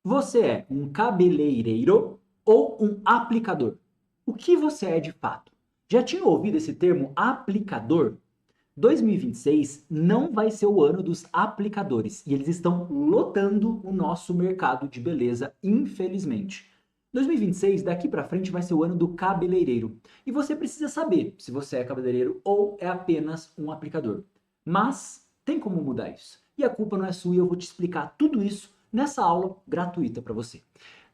Você é um cabeleireiro ou um aplicador? O que você é de fato? Já tinha ouvido esse termo aplicador? 2026 não vai ser o ano dos aplicadores e eles estão lotando o nosso mercado de beleza, infelizmente. 2026, daqui para frente, vai ser o ano do cabeleireiro. E você precisa saber se você é cabeleireiro ou é apenas um aplicador. Mas tem como mudar isso. E a culpa não é sua e eu vou te explicar tudo isso nessa aula gratuita para você.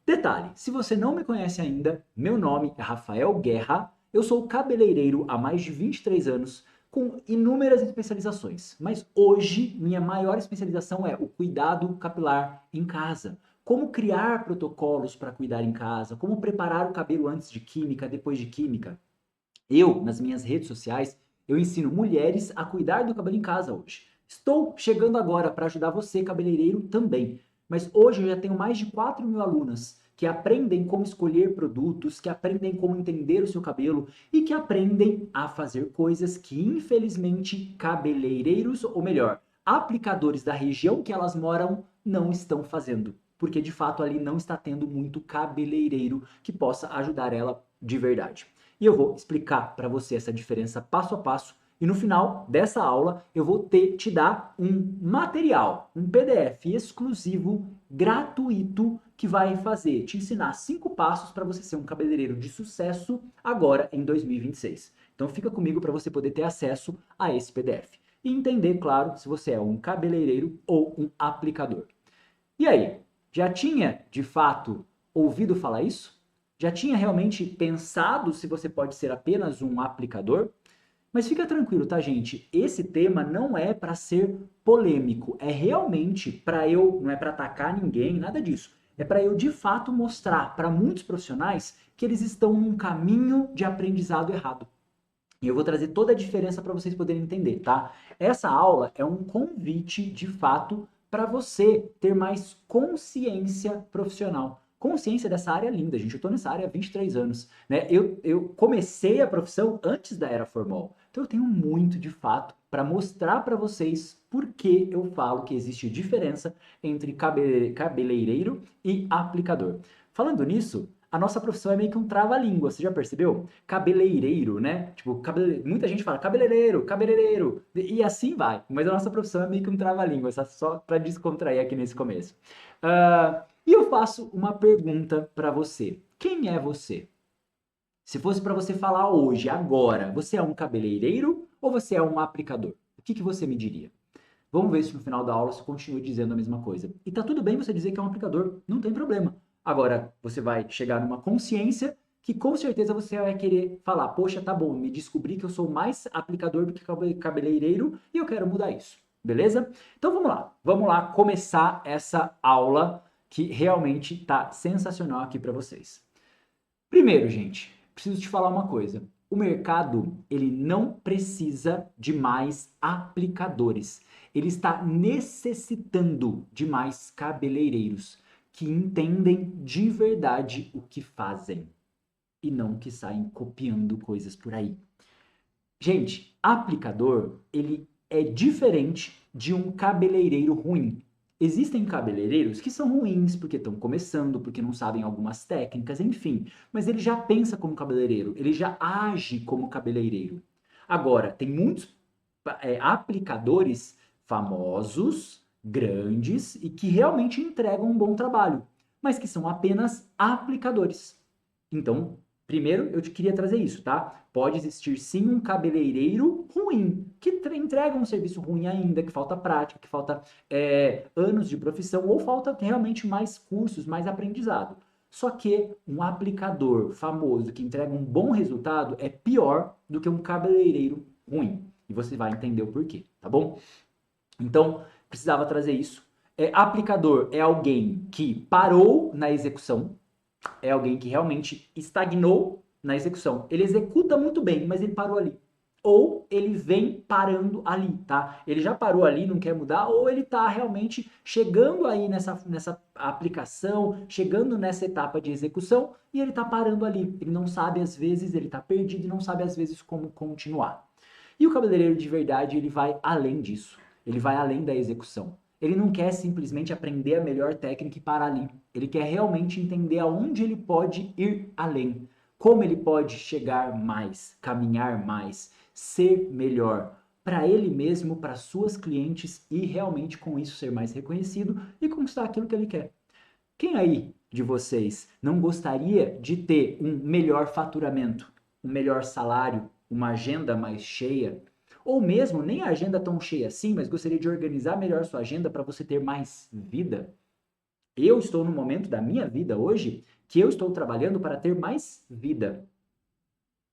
Detalhe, se você não me conhece ainda, meu nome é Rafael Guerra, eu sou cabeleireiro há mais de 23 anos, com inúmeras especializações, mas hoje minha maior especialização é o cuidado capilar em casa. Como criar protocolos para cuidar em casa, como preparar o cabelo antes de química, depois de química. Eu, nas minhas redes sociais, eu ensino mulheres a cuidar do cabelo em casa hoje. Estou chegando agora para ajudar você, cabeleireiro, também. Mas hoje eu já tenho mais de 4.000 alunas que aprendem como escolher produtos, que aprendem como entender o seu cabelo e que aprendem a fazer coisas que, infelizmente, cabeleireiros, ou melhor, aplicadores da região que elas moram, não estão fazendo. Porque de fato ali não está tendo muito cabeleireiro que possa ajudar ela de verdade. E eu vou explicar para você essa diferença passo a passo. E no final dessa aula eu vou te dar um material, um PDF exclusivo, gratuito, que vai te ensinar 5 passos para você ser um cabeleireiro de sucesso agora em 2026. Então fica comigo para você poder ter acesso a esse PDF. E entender, claro, se você é um cabeleireiro ou um aplicador. E aí, já tinha de fato ouvido falar isso? Já tinha realmente pensado se você pode ser apenas um aplicador? Mas fica tranquilo, tá, gente? Esse tema não é para ser polêmico, é realmente para eu, não é para atacar ninguém, nada disso. É para eu de fato mostrar para muitos profissionais que eles estão num caminho de aprendizado errado. E eu vou trazer toda a diferença para vocês poderem entender, tá? Essa aula é um convite, de fato, para você ter mais consciência profissional. Consciência dessa área linda, gente. Eu estou nessa área há 23 anos, né? Eu comecei a profissão antes da era formal. Então eu tenho muito, de fato, para mostrar para vocês por que eu falo que existe diferença entre cabeleireiro e aplicador. Falando nisso, a nossa profissão é meio que um trava-língua, você já percebeu? Cabeleireiro, né? Tipo, muita gente fala cabeleireiro, e assim vai. Mas a nossa profissão é meio que um trava-língua, só para descontrair aqui nesse começo. E eu faço uma pergunta para você. Quem é você? Se fosse para você falar hoje, agora, você é um cabeleireiro ou você é um aplicador? O que você me diria? Vamos ver se no final da aula você continua dizendo a mesma coisa. E tá tudo bem você dizer que é um aplicador, não tem problema. Agora, você vai chegar numa consciência que com certeza você vai querer falar: poxa, tá bom, me descobri que eu sou mais aplicador do que cabeleireiro e eu quero mudar isso. Beleza? Então vamos lá começar essa aula que realmente tá sensacional aqui para vocês. Primeiro, gente, preciso te falar uma coisa. O mercado, ele não precisa de mais aplicadores. Ele está necessitando de mais cabeleireiros que entendem de verdade o que fazem e não que saem copiando coisas por aí. Gente, aplicador, ele é diferente de um cabeleireiro ruim. Existem cabeleireiros que são ruins porque estão começando, porque não sabem algumas técnicas, enfim. Mas ele já pensa como cabeleireiro, ele já age como cabeleireiro. Agora, tem muitos aplicadores famosos, grandes e que realmente entregam um bom trabalho, mas que são apenas aplicadores. Então, primeiro eu te queria trazer isso, tá? Pode existir sim um cabeleireiro ruim, que entrega um serviço ruim ainda, que falta prática, que falta anos de profissão, ou falta realmente mais cursos, mais aprendizado. Só que um aplicador famoso que entrega um bom resultado é pior do que um cabeleireiro ruim. E você vai entender o porquê, tá bom? Então, precisava trazer isso. Aplicador é alguém que parou na execução, é alguém que realmente estagnou na execução. Ele executa muito bem, mas ele parou ali. Ou ele vem parando ali, tá? Ele já parou ali, não quer mudar, ou ele tá realmente chegando aí nessa aplicação, chegando nessa etapa de execução e ele tá parando ali. Ele não sabe às vezes, ele tá perdido e não sabe às vezes como continuar. E o cabeleireiro de verdade, ele vai além disso. Ele vai além da execução. Ele não quer simplesmente aprender a melhor técnica e parar ali. Ele quer realmente entender aonde ele pode ir além. Como ele pode chegar mais, caminhar mais, ser melhor para ele mesmo, para suas clientes e realmente com isso ser mais reconhecido e conquistar aquilo que ele quer. Quem aí de vocês não gostaria de ter um melhor faturamento, um melhor salário, uma agenda mais cheia? Ou mesmo nem a agenda tão cheia assim, mas gostaria de organizar melhor sua agenda para você ter mais vida? Eu estou no momento da minha vida hoje que eu estou trabalhando para ter mais vida,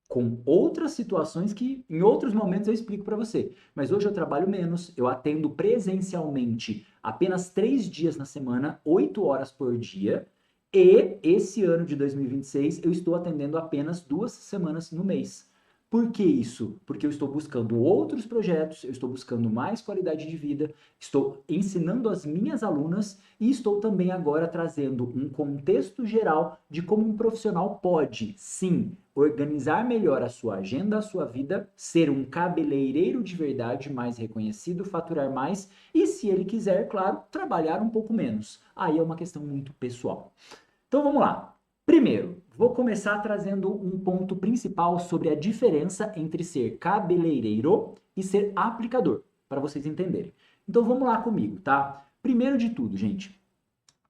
com outras situações que em outros momentos eu explico para você. Mas hoje eu trabalho menos, eu atendo presencialmente apenas 3 dias na semana, 8 horas por dia, e esse ano de 2026 eu estou atendendo apenas 2 semanas no mês. Por que isso? Porque eu estou buscando outros projetos, eu estou buscando mais qualidade de vida, estou ensinando as minhas alunas e estou também agora trazendo um contexto geral de como um profissional pode, sim, organizar melhor a sua agenda, a sua vida, ser um cabeleireiro de verdade mais reconhecido, faturar mais e, se ele quiser, claro, trabalhar um pouco menos. Aí é uma questão muito pessoal. Então vamos lá. Primeiro, vou começar trazendo um ponto principal sobre a diferença entre ser cabeleireiro e ser aplicador, para vocês entenderem. Então vamos lá comigo, tá? Primeiro de tudo, gente,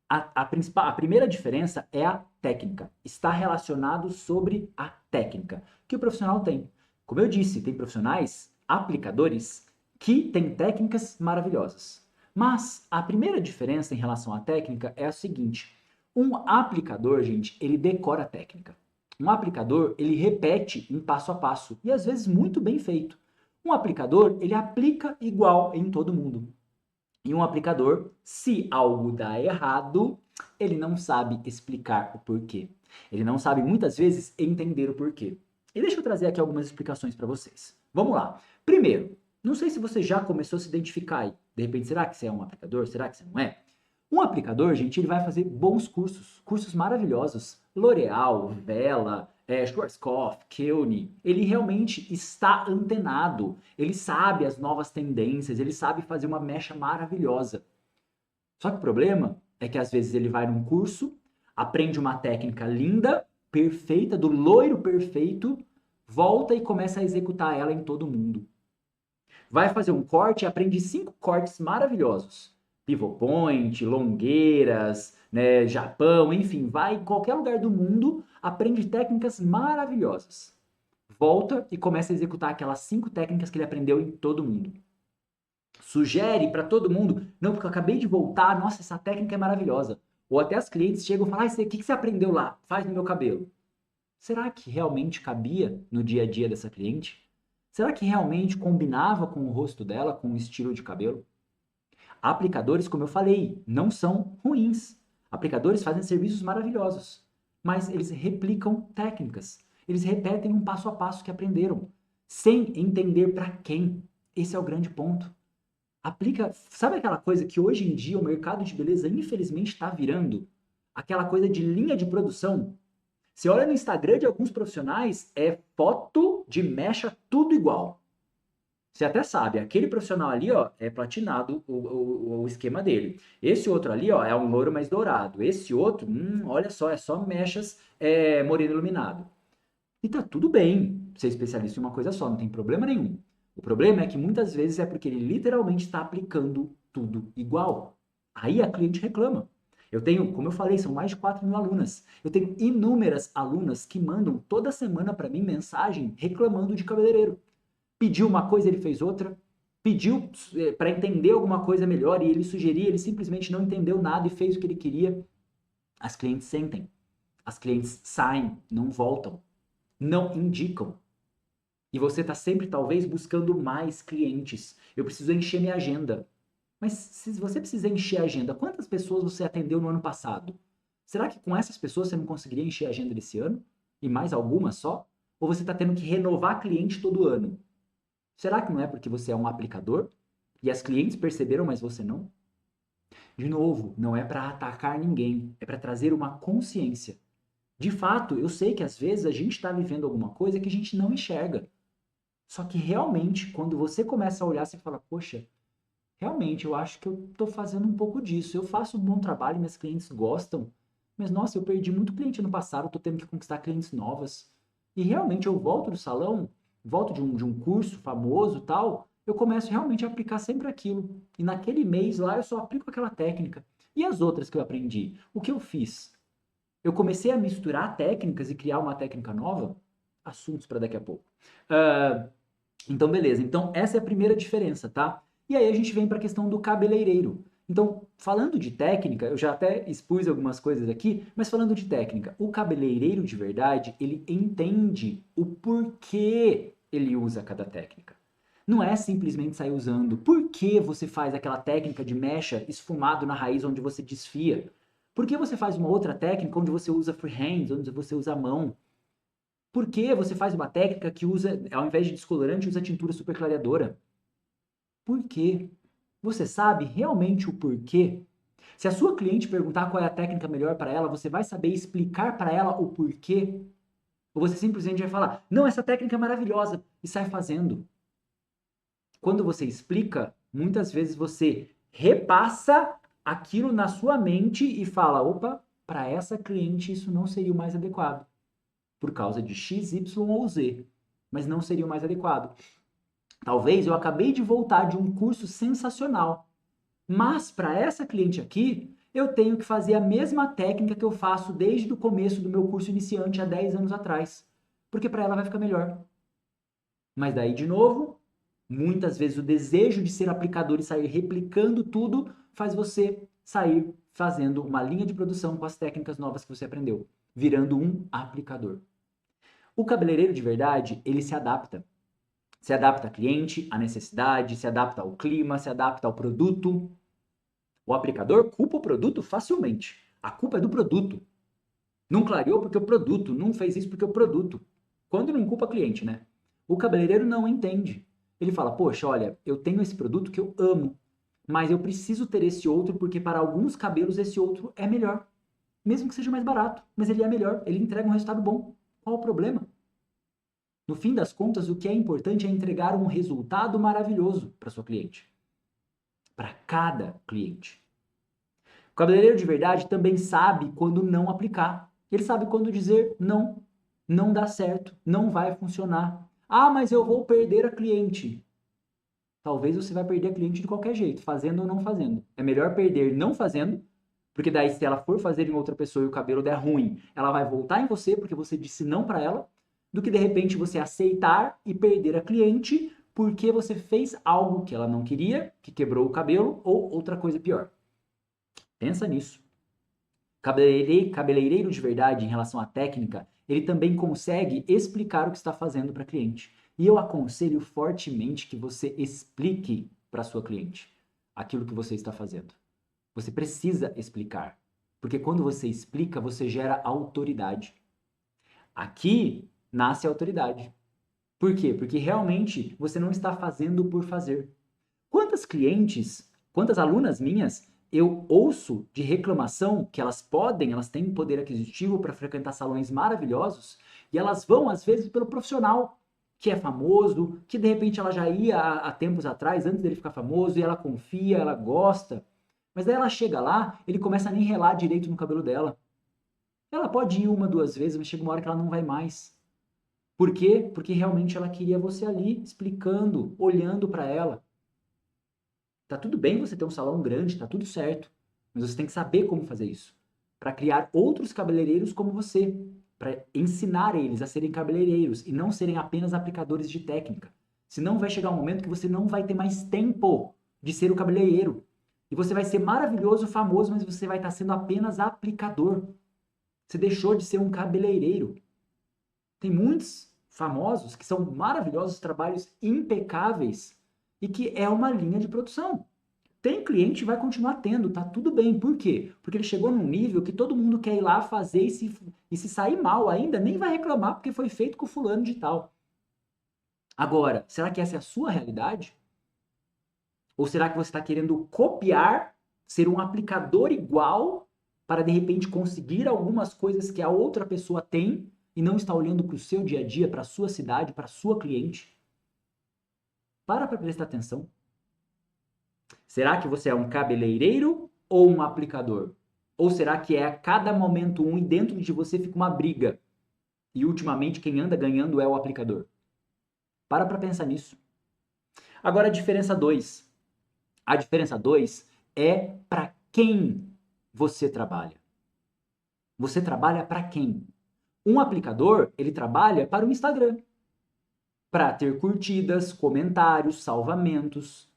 a primeira diferença é a técnica. Está relacionado sobre a técnica que o profissional tem. Como eu disse, tem profissionais, aplicadores, que têm técnicas maravilhosas. Mas a primeira diferença em relação à técnica é a seguinte: um aplicador, gente, ele decora a técnica. Um aplicador, ele repete um passo a passo e às vezes muito bem feito. Um aplicador, ele aplica igual em todo mundo. E um aplicador, se algo dá errado, ele não sabe explicar o porquê. Ele não sabe muitas vezes entender o porquê. E deixa eu trazer aqui algumas explicações para vocês. Vamos lá. Primeiro, não sei se você já começou a se identificar aí. De repente, será que você é um aplicador? Será que você não é? Um aplicador, gente, ele vai fazer bons cursos, cursos maravilhosos. L'Oréal, Vela, Schwarzkopf, Keune. Ele realmente está antenado. Ele sabe as novas tendências, ele sabe fazer uma mecha maravilhosa. Só que o problema é que às vezes ele vai num curso, aprende uma técnica linda, perfeita, do loiro perfeito, volta e começa a executar ela em todo mundo. Vai fazer um corte e aprende 5 cortes maravilhosos. Pivot point, longueiras, né, Japão, enfim, vai em qualquer lugar do mundo, aprende técnicas maravilhosas. Volta e começa a executar aquelas 5 técnicas que ele aprendeu em todo mundo. Sugere para todo mundo, não, porque eu acabei de voltar, nossa, essa técnica é maravilhosa. Ou até as clientes chegam e falam, o que você aprendeu lá? Faz no meu cabelo. Será que realmente cabia no dia a dia dessa cliente? Será que realmente combinava com o rosto dela, com o estilo de cabelo? Aplicadores, como eu falei, não são ruins. Aplicadores fazem serviços maravilhosos, mas eles replicam técnicas. Eles repetem um passo a passo que aprenderam, sem entender para quem. Esse é o grande ponto. Aplica, sabe aquela coisa que hoje em dia o mercado de beleza infelizmente está virando? Aquela coisa de linha de produção. Você olha no Instagram de alguns profissionais, é foto de mecha tudo igual. Você até sabe, aquele profissional ali, ó, é platinado o esquema dele. Esse outro ali, ó, é um louro mais dourado. Esse outro, olha só, é só mechas moreno iluminado. E tá tudo bem ser especialista em uma coisa só, não tem problema nenhum. O problema é que muitas vezes é porque ele literalmente está aplicando tudo igual. Aí a cliente reclama. Eu tenho, como eu falei, são mais de 4.000 alunas. Eu tenho inúmeras alunas que mandam toda semana para mim mensagem reclamando de cabeleireiro. Pediu uma coisa, ele fez outra. Pediu para entender alguma coisa melhor e ele sugeria, ele simplesmente não entendeu nada e fez o que ele queria. As clientes sentem. As clientes saem, não voltam, não indicam. E você está sempre, talvez, buscando mais clientes. Eu preciso encher minha agenda. Mas se você precisa encher a agenda, quantas pessoas você atendeu no ano passado? Será que com essas pessoas você não conseguiria encher a agenda desse ano? E mais algumas só? Ou você está tendo que renovar cliente todo ano? Será que não é porque você é um aplicador? E as clientes perceberam, mas você não? De novo, não é para atacar ninguém, é para trazer uma consciência. De fato, eu sei que às vezes a gente está vivendo alguma coisa que a gente não enxerga. Só que realmente, quando você começa a olhar, você fala, poxa, realmente, eu acho que eu estou fazendo um pouco disso. Eu faço um bom trabalho, minhas clientes gostam, mas nossa, eu perdi muito cliente no passado, estou tendo que conquistar clientes novas. E realmente eu volto do salão, volto de um curso famoso e tal, eu começo realmente a aplicar sempre aquilo. E naquele mês lá eu só aplico aquela técnica. E as outras que eu aprendi? O que eu fiz? Eu comecei a misturar técnicas e criar uma técnica nova? Assuntos para daqui a pouco. Ah, então, beleza. Então, essa é a primeira diferença, tá? E aí a gente vem para a questão do cabeleireiro. Então, falando de técnica, eu já até expus algumas coisas aqui, mas falando de técnica, o cabeleireiro de verdade, ele entende o porquê ele usa cada técnica. Não é simplesmente sair usando. Por que você faz aquela técnica de mecha esfumado na raiz onde você desfia? Por que você faz uma outra técnica onde você usa freehand, onde você usa a mão? Por que você faz uma técnica que usa, ao invés de descolorante, usa tintura superclareadora? Por quê? Você sabe realmente o porquê? Se a sua cliente perguntar qual é a técnica melhor para ela, você vai saber explicar para ela o porquê? Ou você simplesmente vai falar, não, essa técnica é maravilhosa, e sai fazendo? Quando você explica, muitas vezes você repassa aquilo na sua mente e fala, opa, para essa cliente isso não seria o mais adequado, por causa de X, Y ou Z, mas não seria o mais adequado. Talvez eu acabei de voltar de um curso sensacional, mas para essa cliente aqui, eu tenho que fazer a mesma técnica que eu faço desde o começo do meu curso iniciante há 10 anos atrás, porque para ela vai ficar melhor. Mas daí, de novo, muitas vezes o desejo de ser aplicador e sair replicando tudo faz você sair fazendo uma linha de produção com as técnicas novas que você aprendeu, virando um aplicador. O cabeleireiro de verdade, ele se adapta. Se adapta ao cliente, à necessidade, se adapta ao clima, se adapta ao produto. O aplicador culpa o produto facilmente. A culpa é do produto. Não clareou porque o produto, não fez isso porque o produto. Quando não culpa o cliente, né? O cabeleireiro não entende. Ele fala, poxa, olha, eu tenho esse produto que eu amo, mas eu preciso ter esse outro porque para alguns cabelos esse outro é melhor. Mesmo que seja mais barato, mas ele é melhor, ele entrega um resultado bom. Qual o problema? No fim das contas, o que é importante é entregar um resultado maravilhoso para sua cliente. Para cada cliente. O cabeleireiro de verdade também sabe quando não aplicar. Ele sabe quando dizer não, não dá certo, não vai funcionar. Ah, mas eu vou perder a cliente. Talvez você vai perder a cliente de qualquer jeito, fazendo ou não fazendo. É melhor perder não fazendo, porque daí se ela for fazer em outra pessoa e o cabelo der ruim, ela vai voltar em você porque você disse não para ela, do que de repente você aceitar e perder a cliente porque você fez algo que ela não queria, que quebrou o cabelo ou outra coisa pior. Pensa nisso. Cabeleireiro de verdade em relação à técnica, ele também consegue explicar o que está fazendo para a cliente. E eu aconselho fortemente que você explique para sua cliente aquilo que você está fazendo. Você precisa explicar, porque quando você explica, você gera autoridade. Aqui nasce a autoridade. Por quê? Porque realmente você não está fazendo por fazer. Quantas clientes, quantas alunas minhas eu ouço de reclamação que elas têm poder aquisitivo para frequentar salões maravilhosos e elas vão, às vezes, pelo profissional que é famoso, que de repente ela já ia há tempos atrás, antes dele ficar famoso, e ela confia, ela gosta. Mas daí ela chega lá, ele começa a nem relar direito no cabelo dela. Ela pode ir uma, duas vezes, mas chega uma hora que ela não vai mais. Por quê? Porque realmente ela queria você ali, explicando, olhando para ela. Tá tudo bem você ter um salão grande, tá tudo certo. Mas você tem que saber como fazer isso. Para criar outros cabeleireiros como você. Para ensinar eles a serem cabeleireiros e não serem apenas aplicadores de técnica. Senão vai chegar um momento que você não vai ter mais tempo de ser o cabeleireiro. E você vai ser maravilhoso, famoso, mas você vai estar sendo apenas aplicador. Você deixou de ser um cabeleireiro. Tem muitos famosos que são maravilhosos, trabalhos impecáveis e que é uma linha de produção. Tem cliente, vai continuar tendo, tá tudo bem. Por quê? Porque ele chegou num nível que todo mundo quer ir lá fazer e se sair mal ainda, nem vai reclamar porque foi feito com fulano de tal. Agora, será que essa é a sua realidade? Ou será que você está querendo copiar, ser um aplicador igual, para de repente conseguir algumas coisas que a outra pessoa tem e não está olhando para o seu dia a dia, para a sua cidade, para a sua cliente? Para prestar atenção. Será que você é um cabeleireiro ou um aplicador? Ou será que é a cada momento um e dentro de você fica uma briga? E ultimamente quem anda ganhando é o aplicador. Para pensar nisso. Agora a diferença 2. A diferença 2 é para quem você trabalha. Você trabalha para quem? Um aplicador, ele trabalha para o Instagram. Para ter curtidas, comentários, salvamentos,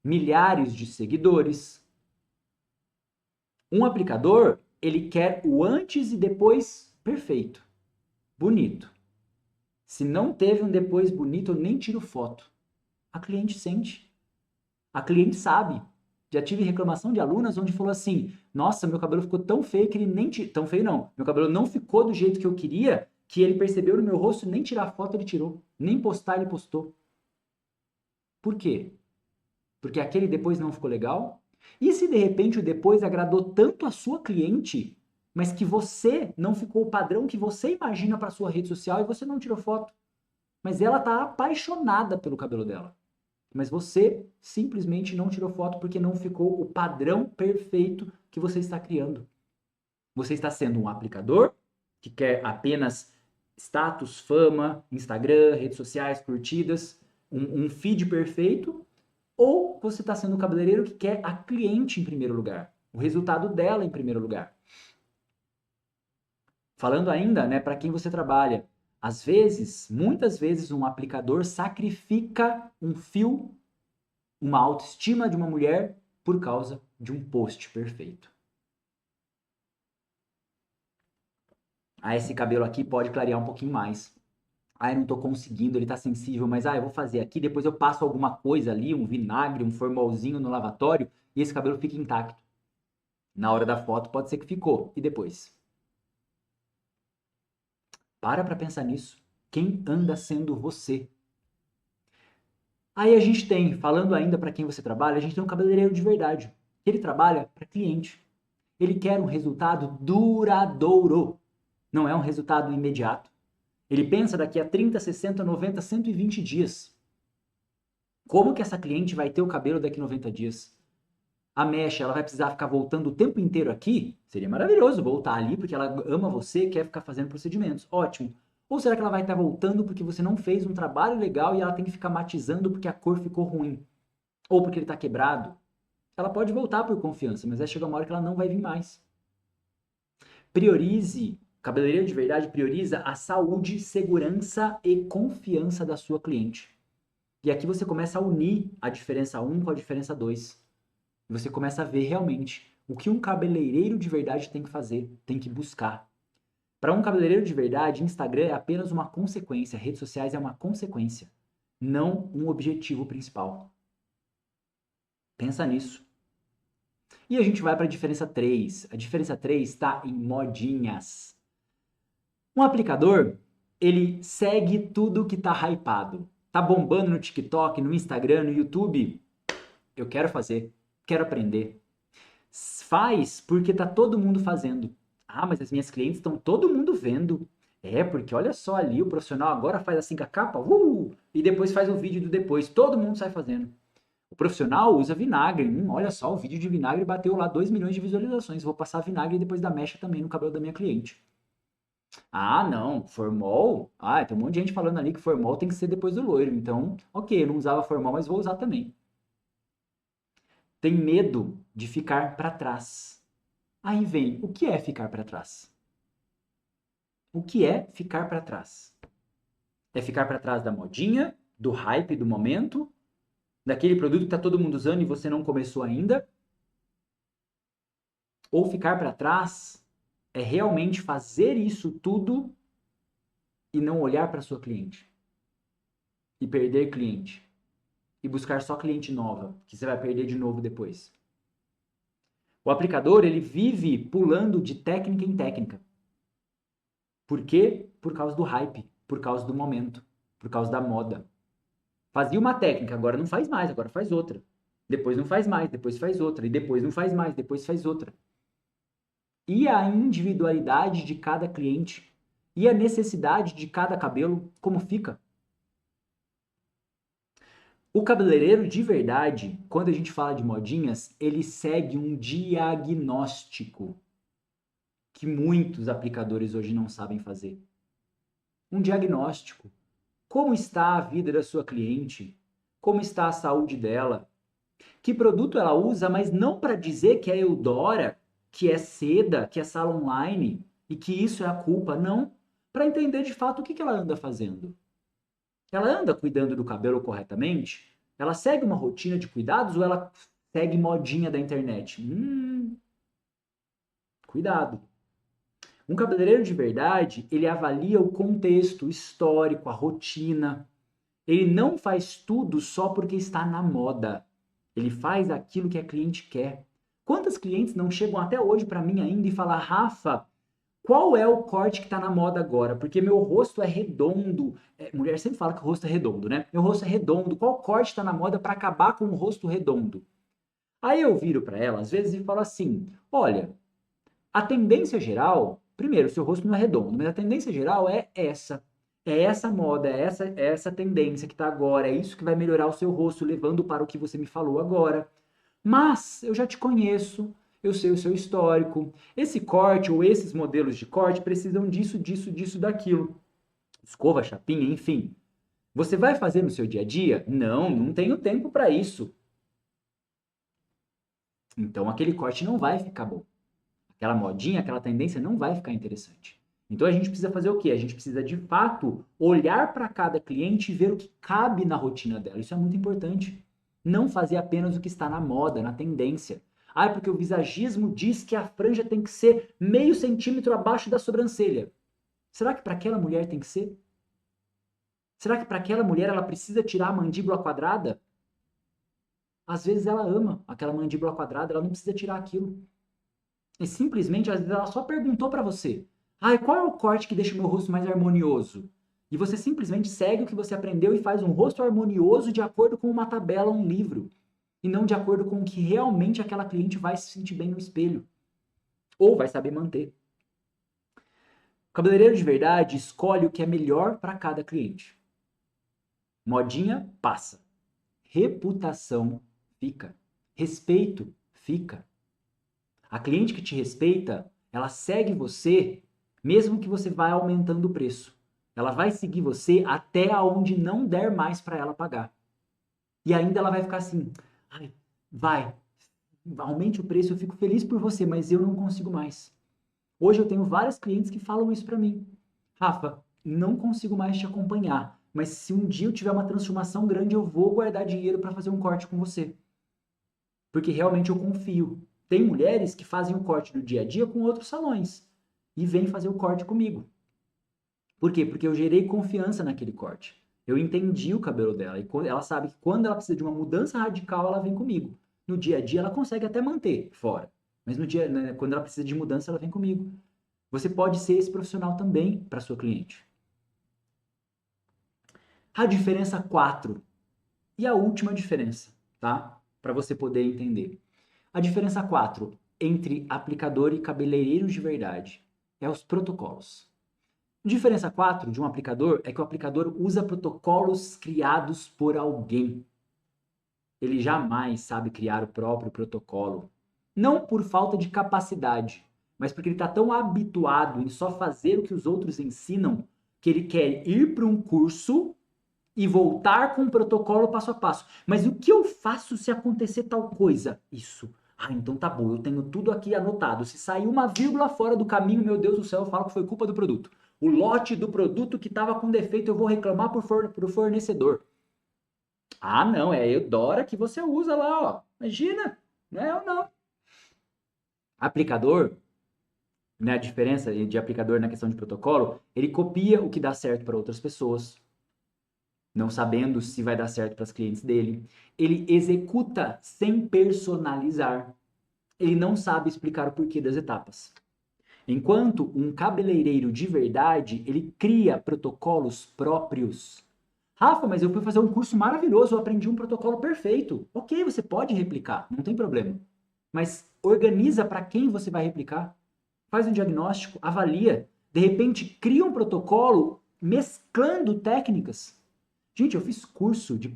milhares de seguidores. Um aplicador, ele quer o antes e depois perfeito, bonito. Se não teve um depois bonito, eu nem tiro foto. A cliente sente. A cliente sabe. Já tive reclamação de alunas onde falou assim: nossa, meu cabelo ficou tão feio que ele nem... Tão feio não. Meu cabelo não ficou do jeito que eu queria, que ele percebeu no meu rosto, nem tirar foto ele tirou. Nem postar ele postou. Por quê? Porque aquele depois não ficou legal? E se de repente o depois agradou tanto a sua cliente, mas que você não ficou o padrão que você imagina para sua rede social e você não tirou foto? Mas ela tá apaixonada pelo cabelo dela. Mas você simplesmente não tirou foto porque não ficou o padrão perfeito que você está criando. Você está sendo um aplicador que quer apenas status, fama, Instagram, redes sociais, curtidas, um feed perfeito, ou você está sendo um cabeleireiro que quer a cliente em primeiro lugar, o resultado dela em primeiro lugar. Falando ainda, né, para quem você trabalha, às vezes, muitas vezes, um aplicador sacrifica um fio, uma autoestima de uma mulher por causa de um post perfeito. Ah, esse cabelo aqui pode clarear um pouquinho mais. Ah, eu não tô conseguindo, ele tá sensível, mas eu vou fazer aqui, depois eu passo alguma coisa ali, um vinagre, um formolzinho no lavatório e esse cabelo fica intacto. Na hora da foto pode ser que ficou. E depois? Para pensar nisso. Quem anda sendo você? Aí a gente tem, falando ainda para quem você trabalha, a gente tem um cabeleireiro de verdade. Ele trabalha para cliente. Ele quer um resultado duradouro. Não é um resultado imediato. Ele pensa daqui a 30, 60, 90, 120 dias. Como que essa cliente vai ter o cabelo daqui a 90 dias? A mecha, ela vai precisar ficar voltando o tempo inteiro aqui? Seria maravilhoso voltar ali porque ela ama você e quer ficar fazendo procedimentos. Ótimo. Ou será que ela vai estar voltando porque você não fez um trabalho legal e ela tem que ficar matizando porque a cor ficou ruim? Ou porque ele está quebrado? Ela pode voltar por confiança, mas vai chegar uma hora que ela não vai vir mais. Priorize, cabeleireiro de verdade prioriza a saúde, segurança e confiança da sua cliente. E aqui você começa a unir a diferença 1 com a diferença 2. Você começa a ver realmente o que um cabeleireiro de verdade tem que fazer, tem que buscar. Para um cabeleireiro de verdade, Instagram é apenas uma consequência, redes sociais é uma consequência, não um objetivo principal. Pensa nisso. E a gente vai para a diferença 3. A diferença 3 está em modinhas. Um aplicador, ele segue tudo que tá hypado. Tá bombando no TikTok, no Instagram, no YouTube. Eu quero fazer, quero aprender. Faz porque tá todo mundo fazendo. Ah, mas as minhas clientes estão todo mundo vendo. É, porque olha só ali, o profissional agora faz assim com a capa, e depois faz o vídeo do depois. Todo mundo sai fazendo. O profissional usa vinagre. Olha só, o vídeo de vinagre bateu lá 2 milhões de visualizações. Vou passar vinagre depois da mecha também no cabelo da minha cliente. Ah, não, formol? Ah, tem um monte de gente falando ali que formol tem que ser depois do loiro. Então, ok, eu não usava formol, mas vou usar também. Tem medo de ficar para trás. Aí vem, o que é ficar para trás? O que é ficar para trás? É ficar para trás da modinha, do hype do momento, daquele produto que está todo mundo usando e você não começou ainda? Ou ficar para trás é realmente fazer isso tudo e não olhar para sua cliente? E perder cliente? E buscar só cliente nova, que você vai perder de novo depois? O aplicador, ele vive pulando de técnica em técnica. Por quê? Por causa do hype, por causa do momento, por causa da moda. Fazia uma técnica, agora não faz mais, agora faz outra. Depois não faz mais, depois faz outra. E depois não faz mais, depois faz outra. E a individualidade de cada cliente? E a necessidade de cada cabelo, como fica? O cabeleireiro de verdade, quando a gente fala de modinhas, ele segue um diagnóstico que muitos aplicadores hoje não sabem fazer. Um diagnóstico. Como está a vida da sua cliente? Como está a saúde dela? Que produto ela usa, mas não para dizer que é Eudora, que é seda, que é sala online e que isso é a culpa, não. Para entender de fato o que ela anda fazendo. Ela anda cuidando do cabelo corretamente? Ela segue uma rotina de cuidados ou ela segue modinha da internet? Cuidado. Um cabeleireiro de verdade, ele avalia o contexto histórico, a rotina. Ele não faz tudo só porque está na moda. Ele faz aquilo que a cliente quer. Quantas clientes não chegam até hoje para mim ainda e falam, Rafa, qual é o corte que está na moda agora? Porque meu rosto é redondo. Mulher sempre fala que o rosto é redondo, né? Meu rosto é redondo. Qual corte está na moda para acabar com o rosto redondo? Aí eu viro para ela, às vezes, e falo assim: olha, a tendência geral, primeiro, seu rosto não é redondo, mas a tendência geral é essa. É essa moda, é essa tendência que está agora, é isso que vai melhorar o seu rosto, levando para o que você me falou agora. Mas eu já te conheço, eu sei o seu histórico. Esse corte ou esses modelos de corte precisam disso, disso, disso, daquilo. Escova, chapinha, enfim. Você vai fazer no seu dia a dia? Não, não tenho tempo para isso. Então aquele corte não vai ficar bom. Aquela modinha, aquela tendência não vai ficar interessante. Então a gente precisa fazer o quê? A gente precisa de fato olhar para cada cliente e ver o que cabe na rotina dela. Isso é muito importante. Não fazer apenas o que está na moda, na tendência. Ah, é porque o visagismo diz que a franja tem que ser meio centímetro abaixo da sobrancelha. Será que para aquela mulher tem que ser? Será que para aquela mulher ela precisa tirar a mandíbula quadrada? Às vezes ela ama aquela mandíbula quadrada, ela não precisa tirar aquilo. E simplesmente, às vezes, ela só perguntou para você: ai, qual é o corte que deixa o meu rosto mais harmonioso? E você simplesmente segue o que você aprendeu e faz um rosto harmonioso de acordo com uma tabela, um livro. E não de acordo com o que realmente aquela cliente vai se sentir bem no espelho. Ou vai saber manter. O cabeleireiro de verdade escolhe o que é melhor para cada cliente. Modinha passa. Reputação fica. Respeito fica. A cliente que te respeita, ela segue você, mesmo que você vá aumentando o preço. Ela vai seguir você até aonde não der mais para ela pagar. E ainda ela vai ficar assim: ai, vai, aumente o preço, eu fico feliz por você, mas eu não consigo mais. Hoje eu tenho vários clientes que falam isso para mim. Rafa, não consigo mais te acompanhar, mas se um dia eu tiver uma transformação grande, eu vou guardar dinheiro para fazer um corte com você. Porque realmente eu confio. Tem mulheres que fazem o corte do dia a dia com outros salões e vêm fazer o corte comigo. Por quê? Porque eu gerei confiança naquele corte. Eu entendi o cabelo dela e ela sabe que quando ela precisa de uma mudança radical, ela vem comigo. No dia a dia ela consegue até manter fora, mas no dia, né, quando ela precisa de mudança, ela vem comigo. Você pode ser esse profissional também para sua cliente. A diferença 4 e a última diferença, tá? Para você poder entender. A diferença 4 entre aplicador e cabeleireiro de verdade é os protocolos. A diferença 4 de um aplicador é que o aplicador usa protocolos criados por alguém. Ele jamais sabe criar o próprio protocolo. Não por falta de capacidade, mas porque ele está tão habituado em só fazer o que os outros ensinam que ele quer ir para um curso e voltar com o protocolo passo a passo. Mas o que eu faço se acontecer tal coisa? Isso. Ah, então tá bom, eu tenho tudo aqui anotado. Se sair uma vírgula fora do caminho, meu Deus do céu, eu falo que foi culpa do produto. O lote do produto que estava com defeito, eu vou reclamar pro fornecedor. Ah, não, é a Eudora que você usa lá, ó. Imagina, não é eu não. Aplicador, né, a diferença de aplicador na questão de protocolo, ele copia o que dá certo para outras pessoas, não sabendo se vai dar certo para os clientes dele. Ele executa sem personalizar. Ele não sabe explicar o porquê das etapas. Enquanto um cabeleireiro de verdade, ele cria protocolos próprios. Rafa, mas eu fui fazer um curso maravilhoso, eu aprendi um protocolo perfeito. Ok, você pode replicar, não tem problema. Mas organiza para quem você vai replicar. Faz um diagnóstico, avalia. De repente, cria um protocolo mesclando técnicas. Gente, eu fiz curso de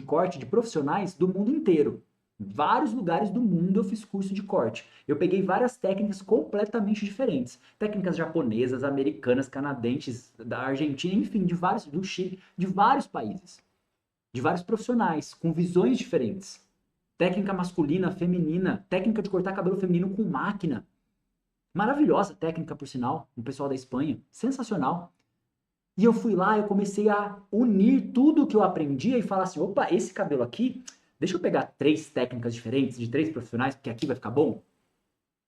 corte de profissionais do mundo inteiro. Vários lugares do mundo eu fiz curso de corte. Eu peguei várias técnicas completamente diferentes. Técnicas japonesas, americanas, canadenses, da Argentina, enfim, do Chile, de vários países. De vários profissionais, com visões diferentes. Técnica masculina, feminina, técnica de cortar cabelo feminino com máquina. Maravilhosa técnica, por sinal, o pessoal da Espanha. Sensacional. E eu fui lá, eu comecei a unir tudo que eu aprendia e falar assim, opa, esse cabelo aqui, deixa eu pegar 3 técnicas diferentes de 3 profissionais, porque aqui vai ficar bom.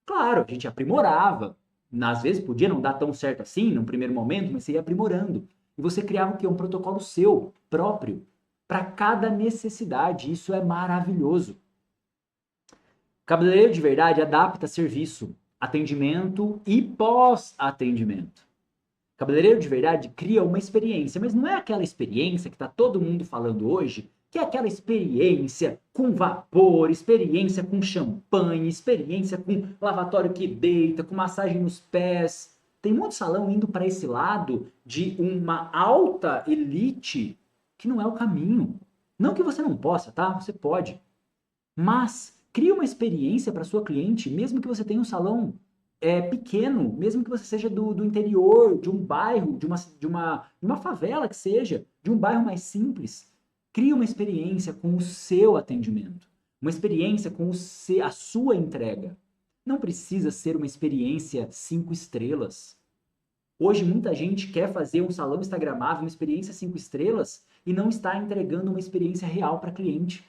Claro, a gente aprimorava. Às vezes podia não dar tão certo assim, num primeiro momento, mas você ia aprimorando. E você criava o quê? Um protocolo seu, próprio, para cada necessidade. Isso é maravilhoso. Cabeleireiro de verdade adapta serviço, atendimento e pós-atendimento. Cabeleireiro de verdade cria uma experiência, mas não é aquela experiência que está todo mundo falando hoje, que é aquela experiência com vapor, experiência com champanhe, experiência com lavatório que deita, com massagem nos pés. Tem muito salão indo para esse lado de uma alta elite que não é o caminho. Não que você não possa, tá? Você pode. Mas cria uma experiência para sua cliente, mesmo que você tenha um salão pequeno, mesmo que você seja do interior, de um bairro, de uma favela que seja, de um bairro mais simples. Cria uma experiência com o seu atendimento, uma experiência com a sua entrega. Não precisa ser uma experiência 5 estrelas. Hoje muita gente quer fazer um salão instagramável, uma experiência 5 estrelas e não está entregando uma experiência real para cliente.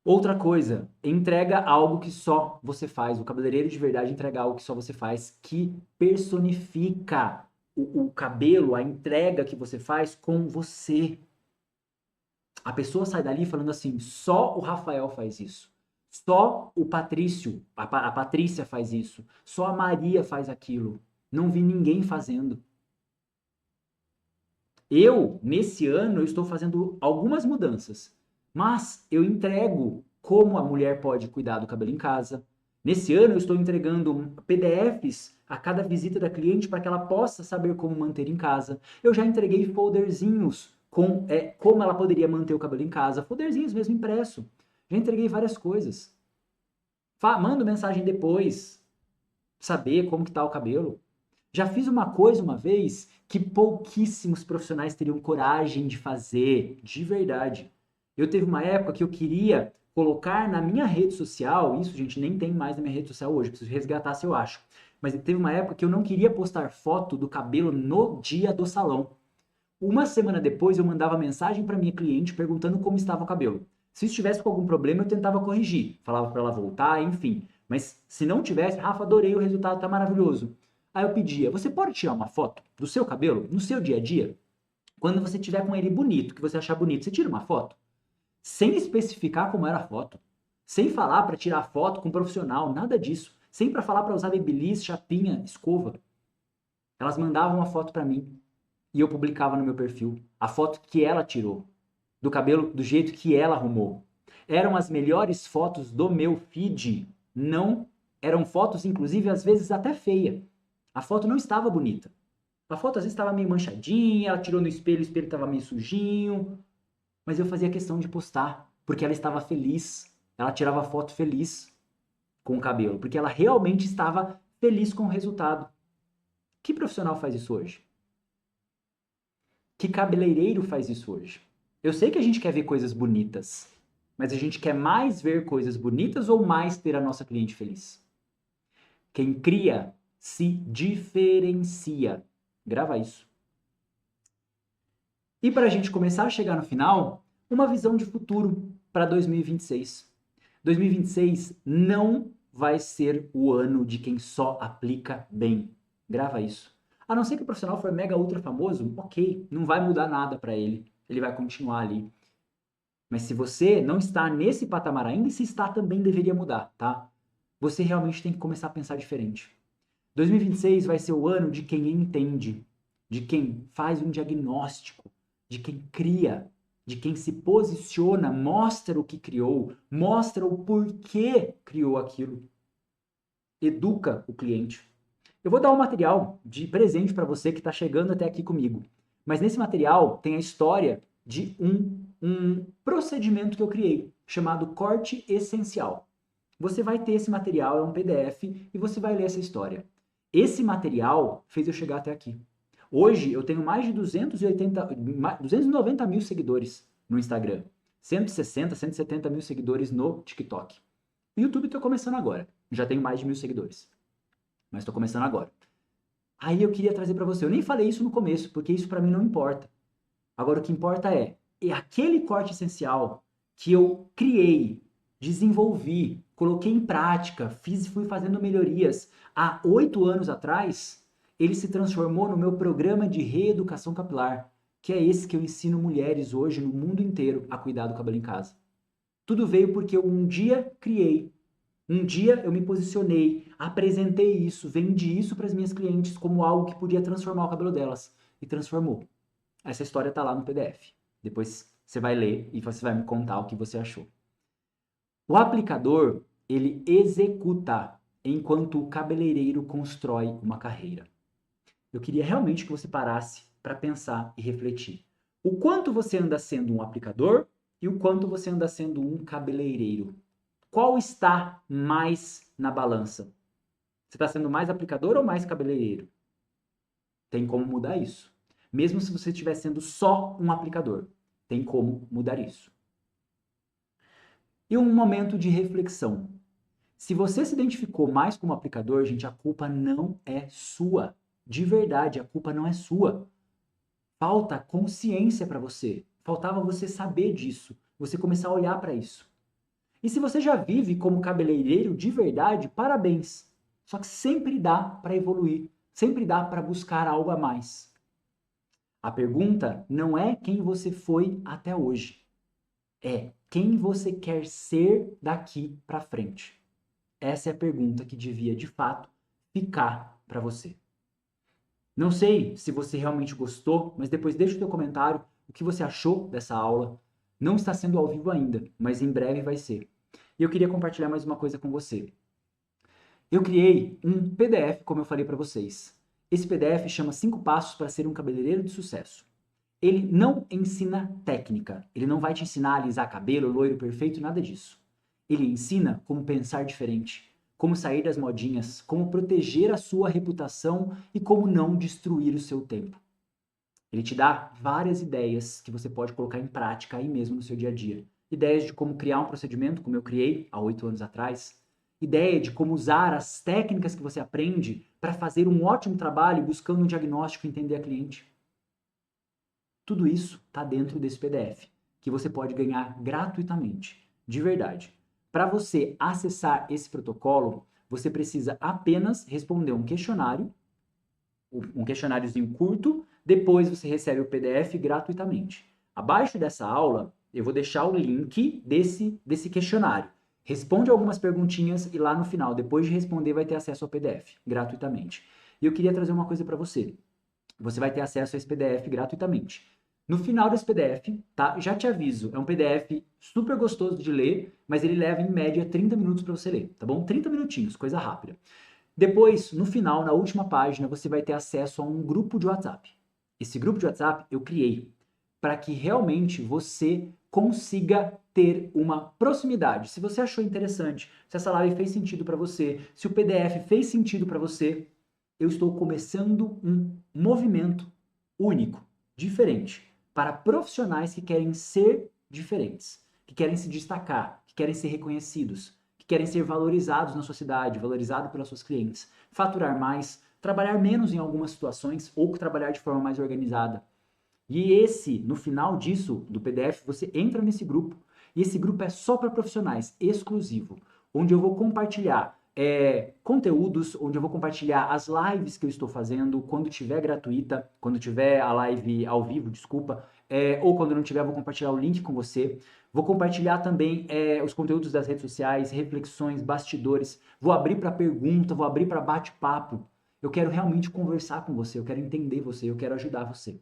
Outra coisa, entrega algo que só você faz. O cabeleireiro de verdade entrega algo que só você faz, que personifica o cabelo, a entrega que você faz com você. A pessoa sai dali falando assim, só o Rafael faz isso. Só o Patrício, a Patrícia faz isso. Só a Maria faz aquilo. Não vi ninguém fazendo. Nesse ano, eu estou fazendo algumas mudanças. Mas eu entrego como a mulher pode cuidar do cabelo em casa. Nesse ano eu estou entregando PDFs a cada visita da cliente para que ela possa saber como manter em casa. Eu já entreguei folderzinhos com como ela poderia manter o cabelo em casa, folderzinhos mesmo impresso. Já entreguei várias coisas. Mando mensagem depois, saber como que tá o cabelo. Já fiz uma coisa uma vez que pouquíssimos profissionais teriam coragem de fazer, de verdade. Eu teve uma época que eu queria colocar na minha rede social, isso, gente, nem tem mais na minha rede social hoje, preciso resgatar se eu acho. Mas teve uma época que eu não queria postar foto do cabelo no dia do salão. Uma semana depois eu mandava mensagem para minha cliente perguntando como estava o cabelo. Se estivesse com algum problema, eu tentava corrigir, falava para ela voltar, enfim. Mas se não tivesse, Rafa, adorei o resultado, tá maravilhoso. Aí eu pedia, você pode tirar uma foto do seu cabelo no seu dia a dia? Quando você tiver com ele bonito, que você achar bonito, você tira uma foto? Sem especificar como era a foto. Sem falar para tirar foto com um profissional, nada disso. Sem para falar para usar babyliss, chapinha, escova. Elas mandavam uma foto para mim e eu publicava no meu perfil a foto que ela tirou, do cabelo do jeito que ela arrumou. Eram as melhores fotos do meu feed, não eram fotos inclusive às vezes até feia. A foto não estava bonita. A foto às vezes estava meio manchadinha, ela tirou no espelho, o espelho estava meio sujinho, mas eu fazia questão de postar, porque ela estava feliz. Ela tirava foto feliz com o cabelo, porque ela realmente estava feliz com o resultado. Que profissional faz isso hoje? Que cabeleireiro faz isso hoje? Eu sei que a gente quer ver coisas bonitas, mas a gente quer mais ver coisas bonitas ou mais ter a nossa cliente feliz? Quem cria se diferencia. Grava isso. E para a gente começar a chegar no final, uma visão de futuro para 2026. 2026 não vai ser o ano de quem só aplica bem. Grava isso. A não ser que o profissional for mega ultra famoso, ok, não vai mudar nada para ele. Ele vai continuar ali. Mas se você não está nesse patamar ainda, e se está também deveria mudar, tá? Você realmente tem que começar a pensar diferente. 2026 vai ser o ano de quem entende, de quem faz um diagnóstico, de quem cria, de quem se posiciona, mostra o que criou, mostra o porquê criou aquilo. Educa o cliente. Eu vou dar um material de presente para você que está chegando até aqui comigo. Mas nesse material tem a história de um procedimento que eu criei, chamado corte essencial. Você vai ter esse material, é um PDF, e você vai ler essa história. Esse material fez eu chegar até aqui. Hoje eu tenho mais de 290 mil seguidores no Instagram, 160, 170 mil seguidores no TikTok. O YouTube estou começando agora, já tenho mais de 1.000 seguidores, mas estou começando agora. Aí eu queria trazer para você, eu nem falei isso no começo, porque isso para mim não importa. Agora o que importa é aquele corte essencial que eu criei, desenvolvi, coloquei em prática, fui fazendo melhorias há 8 anos atrás, ele se transformou no meu programa de reeducação capilar, que é esse que eu ensino mulheres hoje no mundo inteiro a cuidar do cabelo em casa. Tudo veio porque eu um dia criei, um dia eu me posicionei, apresentei isso, vendi isso para as minhas clientes como algo que podia transformar o cabelo delas. E transformou. Essa história está lá no PDF. Depois você vai ler e você vai me contar o que você achou. O aplicador, ele executa enquanto o cabeleireiro constrói uma carreira. Eu queria realmente que você parasse para pensar e refletir. O quanto você anda sendo um aplicador e o quanto você anda sendo um cabeleireiro. Qual está mais na balança? Você está sendo mais aplicador ou mais cabeleireiro? Tem como mudar isso. Mesmo se você estiver sendo só um aplicador, tem como mudar isso. E um momento de reflexão. Se você se identificou mais como aplicador, gente, a culpa não é sua. De verdade, a culpa não é sua. Falta consciência para você. Faltava você saber disso. Você começar a olhar para isso. E se você já vive como cabeleireiro de verdade, parabéns. Só que sempre dá para evoluir. Sempre dá para buscar algo a mais. A pergunta não é quem você foi até hoje. É quem você quer ser daqui para frente. Essa é a pergunta que devia, de fato, ficar para você. Não sei se você realmente gostou, mas depois deixa o seu comentário o que você achou dessa aula. Não está sendo ao vivo ainda, mas em breve vai ser. E eu queria compartilhar mais uma coisa com você. Eu criei um PDF, como eu falei para vocês. Esse PDF chama 5 passos para ser um cabeleireiro de sucesso. Ele não ensina técnica, ele não vai te ensinar a alisar cabelo, loiro perfeito, nada disso. Ele ensina como pensar diferente, como sair das modinhas, como proteger a sua reputação e como não destruir o seu tempo. Ele te dá várias ideias que você pode colocar em prática aí mesmo no seu dia a dia. Ideias de como criar um procedimento, como eu criei há 8 anos atrás. Ideia de como usar as técnicas que você aprende para fazer um ótimo trabalho buscando um diagnóstico e entender a cliente. Tudo isso está dentro desse PDF, que você pode ganhar gratuitamente, de verdade. Para você acessar esse protocolo, você precisa apenas responder um questionáriozinho curto, depois você recebe o PDF gratuitamente. Abaixo dessa aula, eu vou deixar o link desse questionário. Responde algumas perguntinhas e lá no final, depois de responder, vai ter acesso ao PDF gratuitamente. E eu queria trazer uma coisa para você. Você vai ter acesso a esse PDF gratuitamente. No final desse PDF, tá? Já te aviso, é um PDF super gostoso de ler, mas ele leva em média 30 minutos para você ler, tá bom? 30 minutinhos, coisa rápida. Depois, no final, na última página, você vai ter acesso a um grupo de WhatsApp. Esse grupo de WhatsApp eu criei para que realmente você consiga ter uma proximidade. Se você achou interessante, se essa live fez sentido para você, se o PDF fez sentido para você, eu estou começando um movimento único, diferente, para profissionais que querem ser diferentes, que querem se destacar, que querem ser reconhecidos, que querem ser valorizados na sociedade, valorizados pelas suas clientes, faturar mais, trabalhar menos em algumas situações ou trabalhar de forma mais organizada. E no final disso, do PDF, você entra nesse grupo, e esse grupo é só para profissionais, exclusivo, onde eu vou compartilhar conteúdos, onde eu vou compartilhar as lives que eu estou fazendo, quando tiver gratuita, quando tiver a live ao vivo, desculpa, ou quando não tiver, vou compartilhar o link com você. Vou compartilhar também os conteúdos das redes sociais, reflexões, bastidores. Vou abrir para pergunta, vou abrir para bate-papo. Eu quero realmente conversar com você, eu quero entender você, eu quero ajudar você.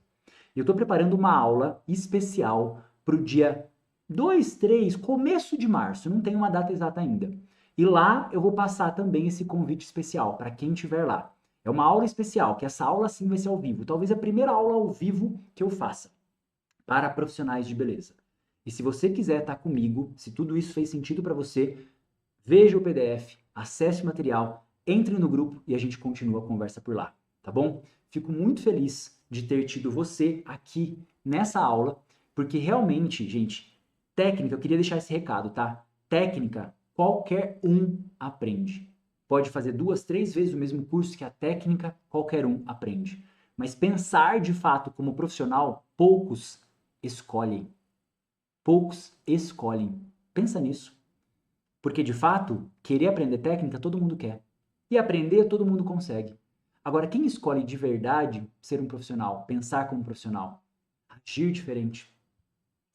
Eu estou preparando uma aula especial para o dia 2, 3, começo de março, não tem uma data exata ainda. E lá eu vou passar também esse convite especial para quem estiver lá. É uma aula especial, que essa aula sim vai ser ao vivo. Talvez a primeira aula ao vivo que eu faça para profissionais de beleza. E se você quiser estar comigo, se tudo isso fez sentido para você, veja o PDF, acesse o material, entre no grupo e a gente continua a conversa por lá, tá bom? Fico muito feliz de ter tido você aqui nessa aula, porque realmente, gente, técnica, eu queria deixar esse recado, tá? Técnica, qualquer um aprende. Pode fazer 2, 3 vezes o mesmo curso que a técnica, qualquer um aprende. Mas pensar de fato como profissional, poucos escolhem. Poucos escolhem. Pensa nisso. Porque, de fato, querer aprender técnica todo mundo quer. E aprender todo mundo consegue. Agora, quem escolhe de verdade ser um profissional, pensar como profissional, agir diferente,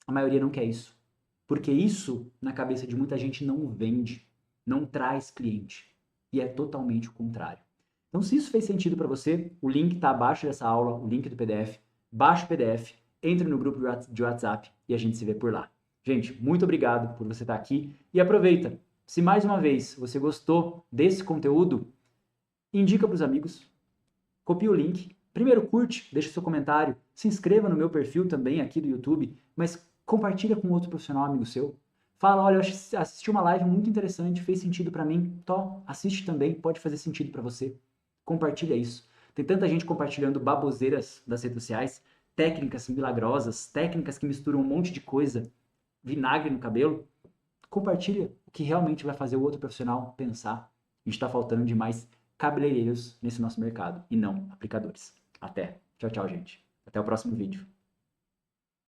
a maioria não quer isso. Porque isso, na cabeça de muita gente, não vende, não traz cliente. E é totalmente o contrário. Então, se isso fez sentido para você, o link está abaixo dessa aula, o link do PDF. Baixe o PDF, entre no grupo de WhatsApp e a gente se vê por lá. Gente, muito obrigado por você estar aqui e aproveita. Se mais uma vez você gostou desse conteúdo, indica para os amigos, copia o link, primeiro curte, deixa seu comentário, se inscreva no meu perfil também aqui do YouTube, mas compartilha com outro profissional amigo seu. Fala, olha, eu assisti uma live muito interessante, fez sentido para mim, assiste também, pode fazer sentido para você. Compartilha isso. Tem tanta gente compartilhando baboseiras das redes sociais, técnicas milagrosas, técnicas que misturam um monte de coisa, vinagre no cabelo. Compartilha o que realmente vai fazer o outro profissional pensar. A gente está faltando de mais cabeleireiros nesse nosso mercado e não aplicadores. Até. Tchau, tchau, gente. Até o próximo vídeo.